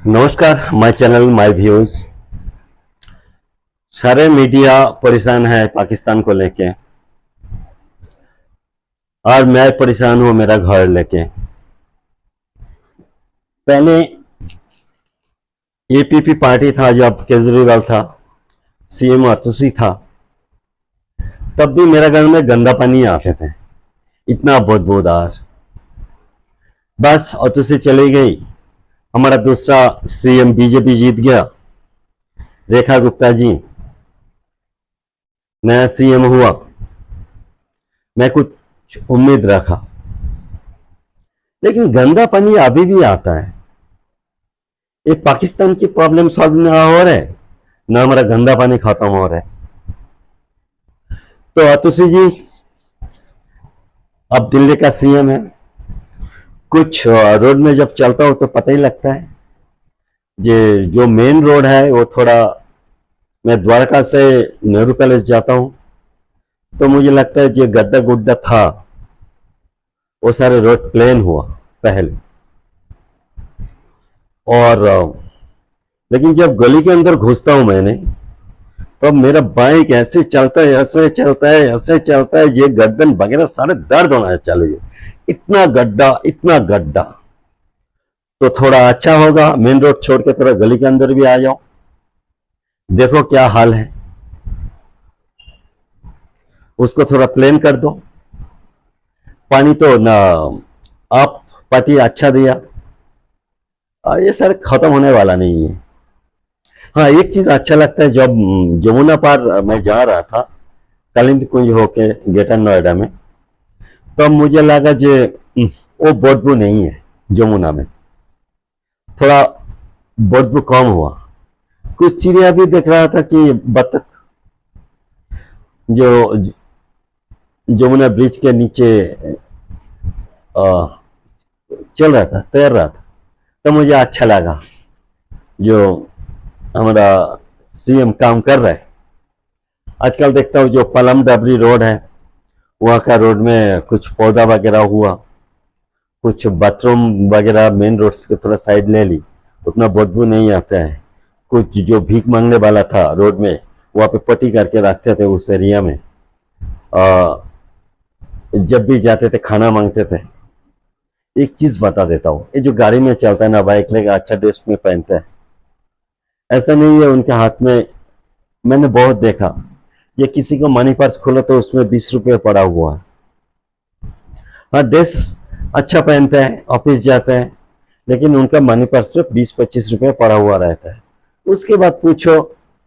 नमस्कार, my channel my views. सारे media परेशान है पाकिस्तान को लेके और मैं परेशान हूं मेरा घर लेके। पहले एपीपी पार्टी था, जब केजरीवाल था, सीएम अतुसी था, तब भी मेरा घर में गंदा पानी आते थे, इतना बदबूदार। बस अतुसी चली गई, हमारा दूसरा सीएम बीजेपी जीत गया, रेखा गुप्ता जी नया सीएम हुआ। मैं कुछ उम्मीद रखा, लेकिन गंदा पानी अभी भी आता है। ये पाकिस्तान की प्रॉब्लम सॉल्व ना हो रहा है, ना हमारा गंदा पानी खत्म हो रहा है। तो अतुसी जी अब दिल्ली का सीएम है। कुछ रोड में जब चलता हूं तो पता ही लगता है, जो मेन रोड है वो थोड़ा, मैं द्वारका से नेहरू पैलेस जाता हूं तो मुझे लगता है जो गड्ढा गुड्ढा था वो सारे रोड प्लेन हुआ पहले। और लेकिन जब गली के अंदर घुसता हूं मैंने, तो मेरा बाइक ऐसे चलता है, ऐसे चलता है, ऐसे चलता है, ये गर्दन वगैरह सारे दर्द होना चालू है। इतना गड्ढा, इतना गड्ढा। तो थोड़ा अच्छा होगा मेन रोड छोड़ के थोड़ा गली के अंदर भी आ जाओ, देखो क्या हाल है, उसको थोड़ा प्लेन कर दो। पानी तो ना आप पार्टी अच्छा दिया, ये सर खत्म होने वाला नहीं है। हाँ, एक चीज अच्छा लगता है, जब जमुना पार मैं जा रहा था कलिंद कुंज होके ग्रेटर नोएडा में, तब मुझे लगा जो वो बदबू नहीं है जमुना में, थोड़ा बदबू कम हुआ। कुछ चिड़िया भी देख रहा था कि बतख जो जमुना ब्रिज के नीचे चल रहा था, तैर रहा था, तो मुझे अच्छा लगा जो हमारा सीएम काम कर रहा है। आजकल देखता हूँ जो पलम डबरी रोड है, वहाँ का रोड में कुछ पौधा वगैरह हुआ, कुछ बाथरूम वगैरह मेन रोड से थोड़ा साइड ले ली, उतना बदबू नहीं आता है। कुछ जो भीख मांगने वाला था रोड में, वहाँ पे पट्टी करके रखते थे उस एरिया में, जब भी जाते थे खाना मांगते थे। एक चीज बता देता हूँ, ये जो गाड़ी में चलता है ना, बाइक लेकर अच्छा ड्रेस में पहनता है, ऐसा नहीं है उनके हाथ में। मैंने बहुत देखा, ये किसी को मनी पर्स खोला तो उसमें 20 रुपये पड़ा हुआ है। हाँ, ड्रेस अच्छा पहनते हैं, ऑफिस जाते हैं, लेकिन उनका मनी पर्स में 20-25 रुपये पड़ा हुआ रहता है। उसके बाद पूछो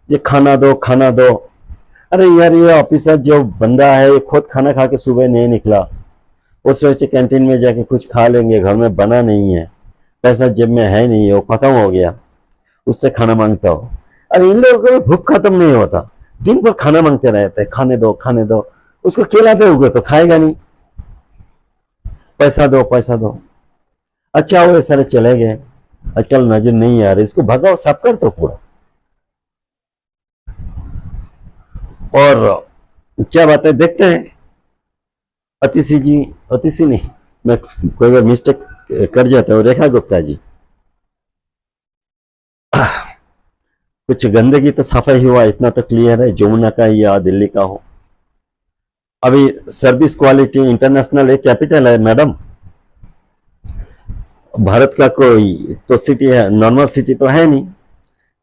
ये खाना दो, खाना दो। अरे यार, ये ऑफिसर जो बंदा है ये खुद खाना खा के सुबह नहीं निकला, वो सोचे कैंटीन में जाके कुछ खा लेंगे, घर में बना नहीं है, पैसा जेब में है नहीं, वो खत्म हो गया, उससे खाना मांगता हो। अरे इन लोगों को भूख खत्म नहीं होता, दिन भर खाना मांगते रहते हैं, खाने दो खाने दो। उसको खिलाते होगे तो खाएगा नहीं, पैसा दो पैसा दो। अच्छा वो सारे चले गए, आजकल नजर नहीं आ रही, इसको भगाओ, सब कर दो पूरा। और क्या बात है, देखते हैं अतिशी जी, अतिशी नहीं, मैं कोई बार मिस्टेक कर जाता हूँ, रेखा गुप्ता जी। कुछ गंदगी तो सफाई हुआ, इतना तो क्लियर है, जमुना का या दिल्ली का हो। अभी सर्विस क्वालिटी इंटरनेशनल एक कैपिटल है मैडम, भारत का कोई तो सिटी है, नॉर्मल सिटी तो है नहीं।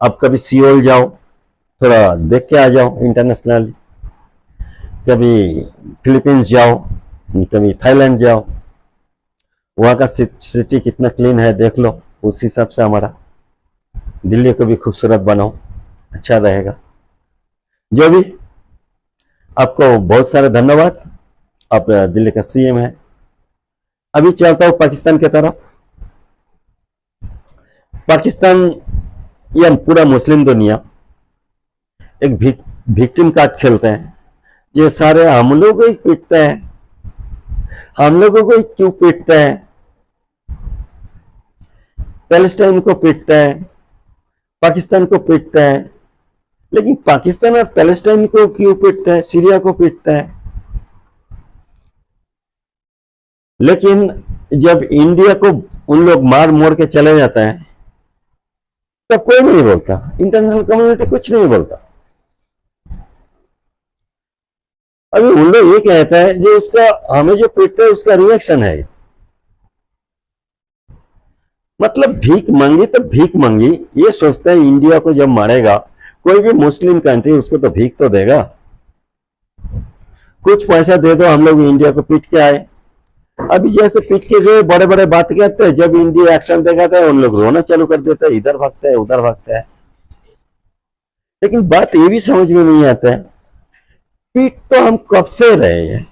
अब कभी सियोल जाओ, थोड़ा देख के आ जाओ इंटरनेशनल, कभी फिलीपींस जाओ, कभी थाईलैंड जाओ, वहाँ का सिटी कितना क्लीन है देख लो। उस हिसाब से हमारा दिल्ली को भी खूबसूरत बनाओ, अच्छा रहेगा। जो भी, आपको बहुत सारे धन्यवाद, आप दिल्ली का सीएम है। अभी चलता हूँ पाकिस्तान की तरफ। पाकिस्तान या पूरा मुस्लिम दुनिया एक विक्टिम कार्ड खेलते हैं, जो सारे हम लोगों को ही पीटते हैं, हम लोगों को ही क्यों पीटते हैं, पैलेस्टाइन को पीटते हैं, पाकिस्तान को पीटते हैं, लेकिन पाकिस्तान और पैलेस्टाइन को क्यों पीटते हैं, सीरिया को पीटते हैं। लेकिन जब इंडिया को उन लोग मार मोड़ के चले जाते हैं, तब कोई नहीं बोलता, इंटरनेशनल कम्युनिटी कुछ नहीं बोलता। अभी उन लोग ये कहता है जो उसका हमें जो पीटता है उसका रिएक्शन है, मतलब भीख मांगी तो भीख मांगी। ये सोचता है इंडिया को जब मारेगा कोई भी मुस्लिम कंट्री उसको तो भीख तो देगा, कुछ पैसा दे दो हम लोग इंडिया को पीट के आए। अभी जैसे पीट के गए बड़े बड़े बात कहते हैं, जब इंडिया एक्शन दिखाता है उन लोग रोना चालू कर देता है, इधर भागता है उधर भागता है। लेकिन बात ये भी समझ में नहीं आता है, पीट तो हम कब से रहे हैं,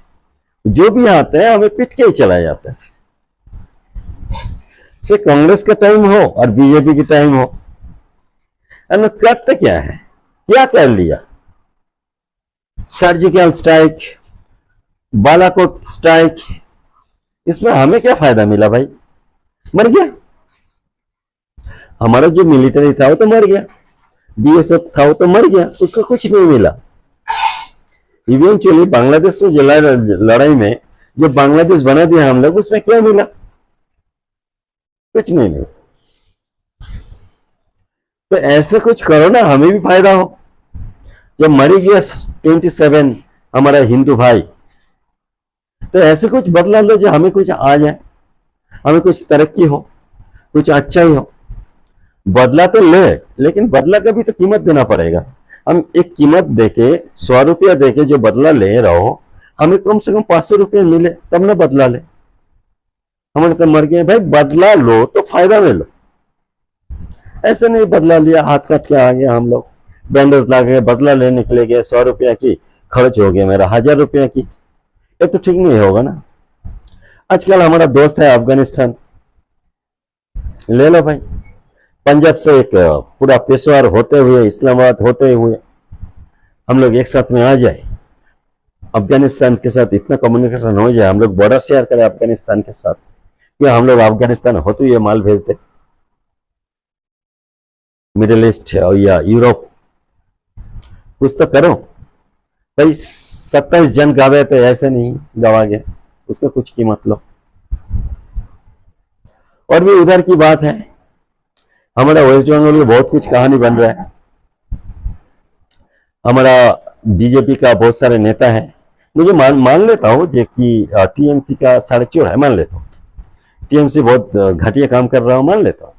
जो भी आता है हमें पीट के ही चला जाता है। से कांग्रेस का टाइम हो और बीजेपी की टाइम हो, करते क्या है, क्या कर लिया? सर्जिकल स्ट्राइक, बालाकोट स्ट्राइक, इसमें हमें क्या फायदा मिला भाई? मर गया हमारा जो मिलिट्री था वो तो मर गया, बीएसएफ था वो तो मर गया, उसको कुछ नहीं मिला। इवेंचुअली बांग्लादेश से जो लड़ाई में जो बांग्लादेश बना दिया हम लोग, उसमें क्या मिला? कुछ नहीं मिला। तो ऐसे कुछ करो ना, हमें भी फायदा हो। जब मरी गया 27 हमारा हिंदू भाई, तो ऐसे कुछ बदला लो जो हमें कुछ आ जाए, हमें कुछ तरक्की हो, कुछ अच्छा ही हो। बदला तो ले, लेकिन बदला का भी तो कीमत देना पड़ेगा। हम एक कीमत देके 100 रुपया देके जो बदला ले रहो, हमें कम से कम 500 रुपये मिले तब ना बदला ले। हमारे तो मर गए भाई, बदला लो तो फायदा में लो, ऐसे नहीं बदला लिया हाथ काट के आ गया हम लोग, बैंडेज ला गए, बदला लेने के लिए गए, 100 रुपया की खर्च हो गया मेरा 1000 रुपया की, ये तो ठीक नहीं होगा ना। आजकल हमारा दोस्त है अफगानिस्तान, ले लो भाई, पंजाब से एक पूरा पेशवार होते हुए इस्लामाबाद होते हुए हम लोग एक साथ में आ जाए, अफगानिस्तान के साथ इतना कम्युनिकेशन हो जाए, हम लोग बॉर्डर शेयर करें अफगानिस्तान के साथ, या हम लोग अफगानिस्तान होते हुए माल भेज दे मिडिल ईस्ट या यूरोप, कुछ तो करो भाई। 27 जन गावे पे ऐसे नहीं गवा गए, उसका कुछ कीमत लो। और भी उधर की बात है, हमारा वेस्ट बंगाल में बहुत कुछ कहानी बन रहा है। हमारा बीजेपी का बहुत सारे नेता है, मुझे मान लेता हूँ जो कि टीएमसी का साढ़े चोर है, मान लेता हूँ टीएमसी बहुत घटिया काम कर रहा हूँ, मान लेता हूँ।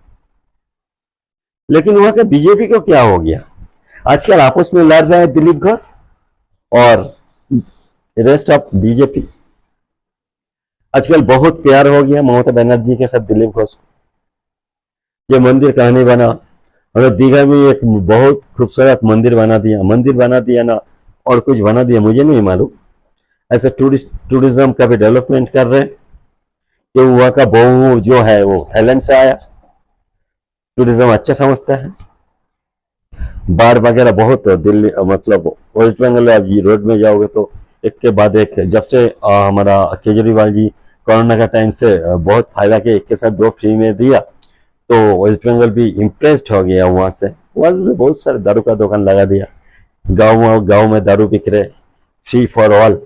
लेकिन वहां का बीजेपी को क्या हो गया? आजकल आपस में लड़ रहा है दिलीप घोष और रेस्ट ऑफ बीजेपी। आजकल बहुत प्यार हो गया ममता बनर्जी के साथ दिलीप घोष को। ये मंदिर कहानी बना, और दीघा में एक बहुत खूबसूरत मंदिर बना दिया ना, और कुछ बना दिया मुझे नहीं मालूम। ऐसे टूरिज्म का भी डेवलपमेंट कर रहे हैं कि वहाँ का बहू जो है वो थाईलैंड से आया, टूरिज्म अच्छा समझता है। बार वगैरह बहुत दिल्ली मतलब वेस्ट बंगाल रोड में जाओगे तो एक के बाद एक, जब से हमारा केजरीवाल जी कोरोना का टाइम से बहुत फायदा के एक के साथ 2 फ्री में दिया, तो वेस्ट बंगाल भी इम्प्रेस्ड हो गया वहां से। वहां भी बहुत सारे दारू का दुकान लगा दिया, गांव में दारू बिक रहे, फ्री फॉर ऑल।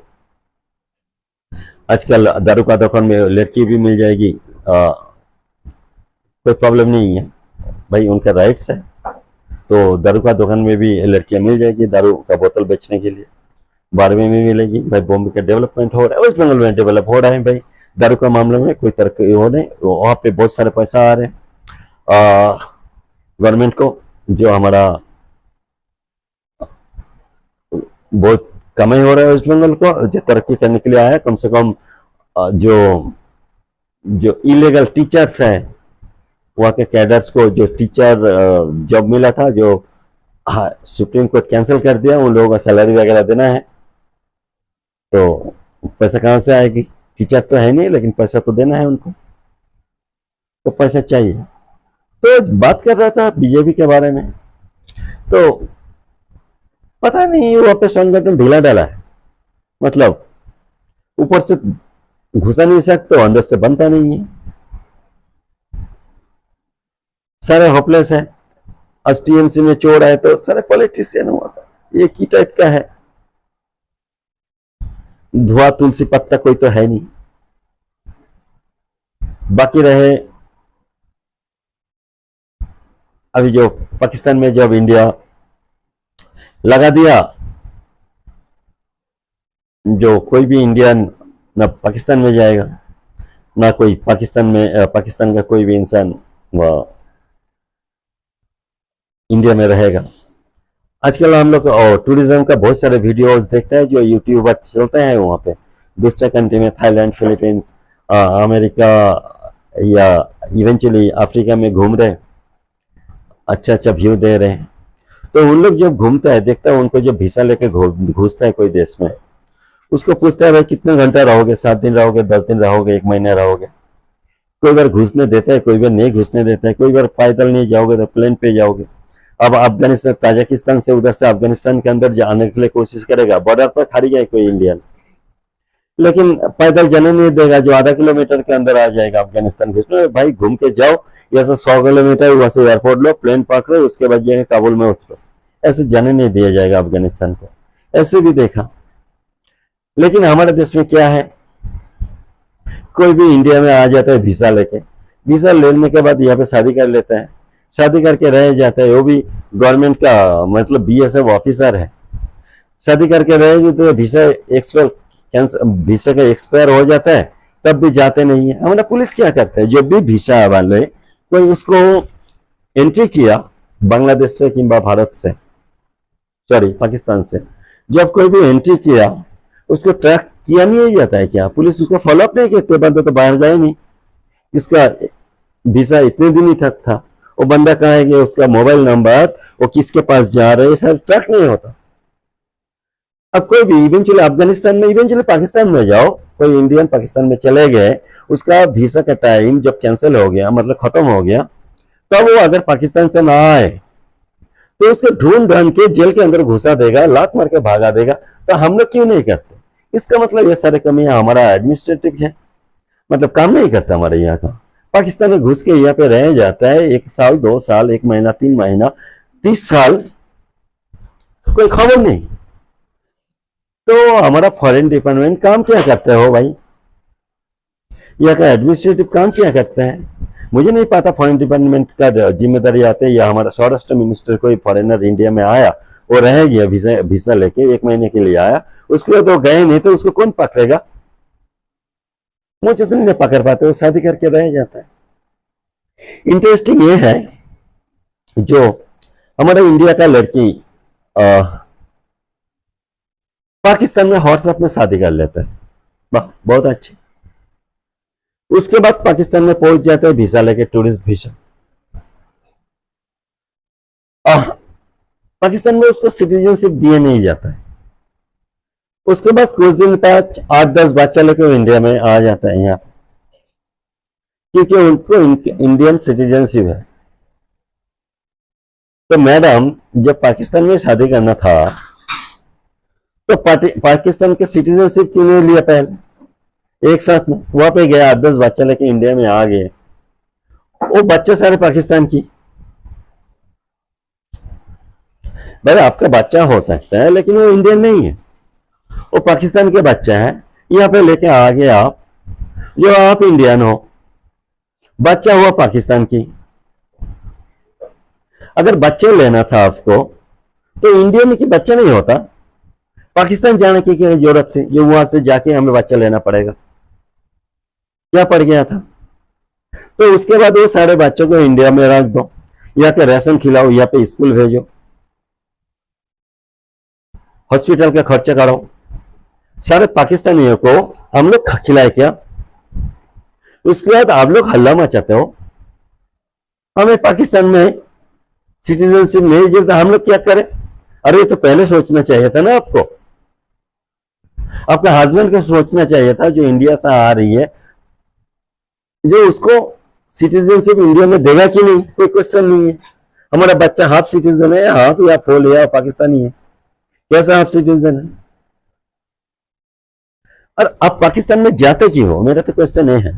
आजकल दारू का दुकान में लड़की भी मिल जाएगी, कोई प्रॉब्लम नहीं है भाई, उनका राइट्स है। तो दारू का दुकान में भी लड़कियां मिल जाएगी दारू का बोतल बेचने के लिए, बारहवीं में मिलेगी भाई। बॉम्बे का डेवलपमेंट हो रहा है, वेस्ट बंगाल में डेवलप हो रहा है भाई। दारू का मामले में कोई तरक्की हो नहीं, वहां पे बहुत सारे पैसा आ रहे हैं गवर्नमेंट को, जो हमारा बहुत कमाई हो रहा है वेस्ट बंगाल को, जो तरक्की करने के लिए आया। कम से कम जो जो इलीगल टीचर्स हैं वहाँ के कैडर्स को जो टीचर जॉब मिला था, जो सुप्रीम कोर्ट कैंसिल कर दिया, उन लोगों को सैलरी वगैरह देना है, तो पैसा कहाँ से आएगी? टीचर तो है नहीं, लेकिन पैसा तो देना है उनको, तो पैसा चाहिए। तो बात कर रहा था बीजेपी के बारे में, तो पता नहीं वहां पे संगठन ढीला डाला है, मतलब ऊपर से घुसा नहीं सकते, अंदर से बनता नहीं है, सारे होपलेस है। आज टीएमसी में चोर आए तो सारे पॉलिटिशियन हुआ था, एक ही टाइप का है, धुआं तुलसी पत्ता कोई तो है नहीं। बाकी रहे अभी जो पाकिस्तान में जब इंडिया लगा दिया, जो कोई भी इंडियन ना पाकिस्तान में जाएगा, ना कोई पाकिस्तान का कोई भी इंसान इंडिया में रहेगा। आजकल हम लोग टूरिज्म का बहुत सारे वीडियोस देखते हैं जो यूट्यूबर चलते हैं वहाँ पे दूसरे कंट्री में, थाईलैंड, फिलीपींस, अमेरिका या इवेंचुअली अफ्रीका में घूम रहे, अच्छा अच्छा व्यू दे रहे हैं। तो उन लोग जब घूमता है, देखता है उनको जब वीसा लेके घुसता है कोई देश में, उसको पूछता है भाई कितने घंटा रहोगे, 7 दिन रहोगे, 10 दिन रहोगे, 1 महीना रहोगे। कोई बार घुसने देता है, कोई बार नहीं घुसने देता है, कोई बार पैदल नहीं जाओगे तो प्लेन पे जाओगे। अब अफगानिस्तान, ताजिकिस्तान से उधर से अफगानिस्तान के अंदर जाने के लिए कोशिश करेगा, बॉर्डर पर खड़ी जाए कोई इंडियन, लेकिन पैदल जाने नहीं देगा, जो आधा किलोमीटर के अंदर आ जाएगा अफगानिस्तान घुसने। भाई घूम के जाओ, यहाँ से 100 किलोमीटर, वहां से एयरपोर्ट लो, प्लेन पकड़ो, उसके बाद जाएंगे काबुल में उतरो। ऐसे जाने नहीं दिया जाएगा अफगानिस्तान को, ऐसे भी देखा। लेकिन हमारे देश में क्या है, कोई भी इंडिया में आ जाता है वीसा लेके, वीसा लेने के बाद यहाँ पे शादी कर लेता है, शादी करके रह जाता है, वो भी गवर्नमेंट का मतलब बीएसएफ ऑफिसर है, शादी करके रहे तो वीसा का एक्सपायर हो जाता है, तब भी जाते नहीं है। हमारा पुलिस क्या करता है, जब भी वीसा वाले कोई उसको एंट्री किया बांग्लादेश से किंबा भारत से, सॉरी पाकिस्तान से, जब कोई भी एंट्री किया उसको ट्रैक किया नहीं जाता है क्या, पुलिस उसको फॉलोअप नहीं करते, बंदा तो बाहर गए नहीं, इसका वीसा इतने दिन ही तक था, वो बंदा कहाँ है, उसका मोबाइल नंबर, वो किसके पास जा रहे हैं, सर ट्रैक नहीं होता। अब कोई भी इवेंचुअली अफगानिस्तान में, इवेंचुअली पाकिस्तान में जाओ, कोई इंडियन पाकिस्तान में चले गए, उसका वीसा का टाइम जब कैंसिल हो गया, मतलब खत्म हो गया, तब वो अगर पाकिस्तान से ना आए तो उसको ढूंढ ढूंढ के जेल के अंदर घुसा देगा, लात मार के भागा देगा। तो हम लोग क्यों नहीं करते? इसका मतलब ये सारे कमियां हमारा एडमिनिस्ट्रेटिव है, मतलब काम नहीं करता हमारे यहाँ का। पाकिस्तान में घुस के यहाँ पे रह जाता है 1 साल, 2 साल, 1 महीना, 3 महीना, 30 साल, कोई खबर नहीं। तो हमारा फॉरेन डिपार्टमेंट काम क्या करता है हो भाई, यहाँ का एडमिनिस्ट्रेटिव काम क्या करता है? मुझे नहीं पता फॉरेन डिपार्टमेंट का जिम्मेदारी आते, या हमारा स्वराष्ट्र मिनिस्टर कोई फॉरेनर इंडिया में आया, वो रह गया वीसा लेके 1 महीने के लिए आया, उसके बाद वो गए नहीं, तो उसको कौन पकड़ेगा? मुझे तो नहीं पकड़ पाते, वो शादी करके रह जाता है। इंटरेस्टिंग ये है, जो हमारा इंडिया का लड़की पाकिस्तान में व्हाट्सएप में शादी कर लेता है, वाह बहुत अच्छे। उसके बाद पाकिस्तान में पहुंच जाता है वीसा लेके, टूरिस्ट वीसा। पाकिस्तान में उसको सिटीजनशिप दिए नहीं जाता है। उसके बाद कुछ दिन बाद 8-10 बच्चा लेके इंडिया में आ जाता है यहाँ, क्योंकि उनको इंडियन सिटीजनशिप है। तो मैडम जब पाकिस्तान में शादी करना था, तो पाकिस्तान के सिटीजनशिप क्यों नहीं लिया पहले एक साथ में? वहां पे गया, 8-10 बच्चा लेके इंडिया में आ गए, वो बच्चे सारे पाकिस्तान की। भाई आपका बच्चा हो सकता है, लेकिन वो इंडियन नहीं है, वो पाकिस्तान के बच्चा है, यहाँ पे लेके आ गए आप, जो आप इंडियन हो, बच्चा हुआ पाकिस्तान की। अगर बच्चे लेना था आपको, तो इंडियन की बच्चा नहीं होता, पाकिस्तान जाने की क्या जरूरत थी, जो वहां से जाके हमें बच्चा लेना पड़ेगा, क्या पड़ गया था? तो उसके बाद वो सारे बच्चों को इंडिया में रख दो, यहाँ पे राशन खिलाओ, यहाँ पे स्कूल भेजो, हॉस्पिटल का खर्चा कराओ, सारे पाकिस्तानियों को हम लोग खिलाए क्या? उसके बाद आप लोग हल्ला मचाते हो, हमें पाकिस्तान में सिटीजनशिप नहीं देता, हम लोग क्या करें? अरे तो पहले सोचना चाहिए था ना आपको, आपका हस्बैंड को सोचना चाहिए था, जो इंडिया से आ रही है, जो उसको सिटीजनशिप इंडिया में देगा कि नहीं, कोई क्वेश्चन नहीं है। हमारा बच्चा हाफ सिटीजन है, हाफ या फुल या पाकिस्तानी है, कैसा हाफ सिटीजन है? और आप पाकिस्तान में जाते क्यों हो, मेरा तो क्वेश्चन ये है।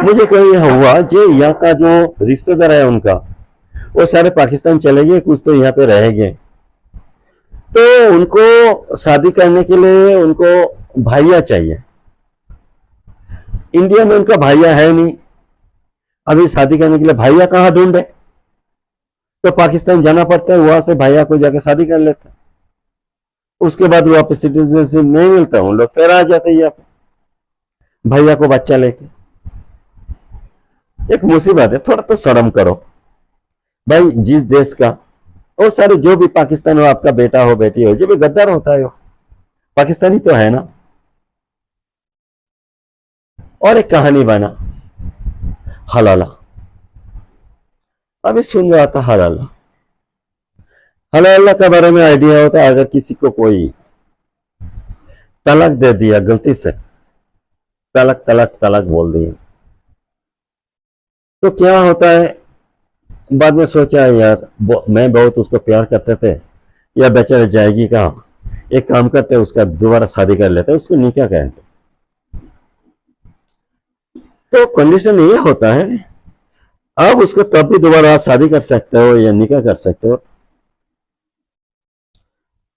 मुझे कहीं हुआ जो यहाँ का जो रिश्तेदार है उनका, वो सारे पाकिस्तान चले गए, कुछ तो यहाँ पे रह गए, तो उनको शादी करने के लिए उनको भाइया चाहिए। इंडिया में उनका भाइया है नहीं, अभी शादी करने के लिए भैया कहाँ ढूंढे, तो पाकिस्तान जाना पड़ता है, वहां से भैया को जाके शादी कर लेते हैं। उसके बाद वापस सिटीजनशिप नहीं मिलता, उन लोग फिर आ जाते यहाँ पे भैया को बच्चा लेके। एक मुसीबत है, थोड़ा तो शर्म करो भाई। जिस देश का वो सारे जो भी पाकिस्तान हो, आपका बेटा हो बेटी हो, जो भी गद्दार होता है वो पाकिस्तानी तो है ना। और एक कहानी बना हलाला, अभी सुन रहा था हलाला। हलाला के बारे में आइडिया होता है, अगर किसी को कोई तलाक दे दिया गलती से, तलाक तलाक तलाक बोल दिया, तो क्या होता है। बाद में सोचा यार मैं बहुत उसको प्यार करते थे, या बेचारा जाएगी कहाँ, एक काम करते उसका दोबारा शादी कर लेते, उसको निकाह कहते। तो कंडीशन ये होता है, आप उसको तब भी दोबारा शादी कर सकते हो या निकाह कर सकते हो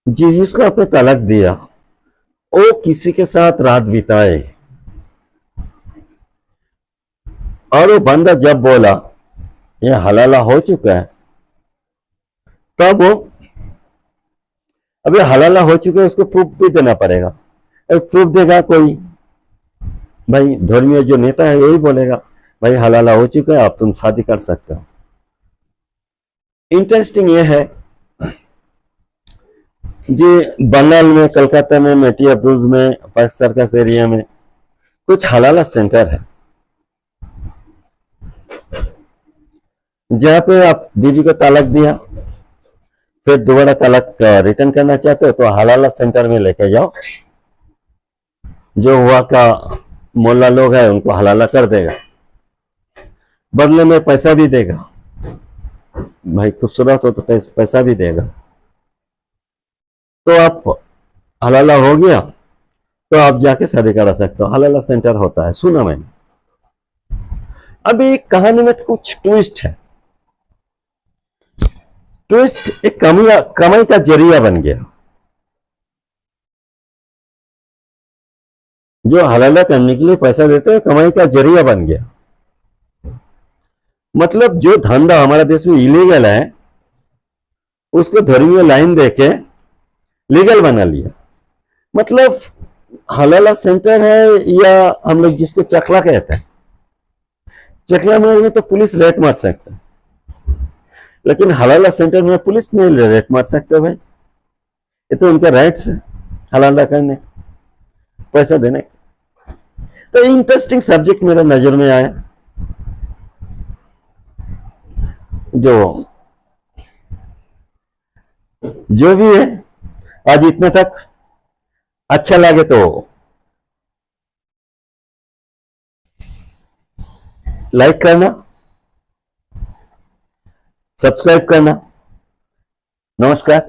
जिसको आपने तलाक दिया वो किसी के साथ रात बिताए। और वो बंदा जब बोला ये हलाला हो चुका है, तब वो अभी हलाला हो चुका है, उसको प्रूफ भी देना पड़ेगा। प्रूफ देगा कोई, भाई धर्मीय जो नेता है यही बोलेगा भाई हलाला हो चुका है, अब तुम शादी कर सकते हो। इंटरेस्टिंग ये है जी, बंगाल में, कलकत्ता में, मेटिया ब्रुज में, पार्क सर्कस एरिया में कुछ हलाला सेंटर है, जहां पे आप बीवी को तलाक दिया, फिर दोबारा तलाक रिटर्न करना चाहते हो तो हलाला सेंटर में लेके जाओ, जो हुआ का मोहल्ला लोग है उनको हलाला कर देगा, बदले में पैसा भी देगा। भाई खूबसूरत हो तो पैसा भी देगा। तो आप हलाला हो गया तो आप जाके शादी करा सकते हो, हलाला सेंटर होता है, सुना मैंने। अभी कहानी में कुछ ट्विस्ट है। ट्विस्ट एक कमाई का जरिया बन गया। जो हलाला करने के लिए पैसा देते हैं कमाई का जरिया बन गया। मतलब जो धंधा हमारे देश में इलीगल है उसको धर्मीय लाइन देके लीगल बना लिया। मतलब हलाला सेंटर है, या हम लोग जिसको चकला कहते हैं, चकला में तो पुलिस रेट मार सकता है, लेकिन हलाला सेंटर में पुलिस नहीं रेट मार सकते भाई, ये तो उनका राइट्स है हलाला करने, पैसा देने। तो इंटरेस्टिंग सब्जेक्ट मेरे नजर में आया। जो भी है, आज इतने तक। अच्छा लगे तो लाइक करना, सब्सक्राइब करना। नमस्कार।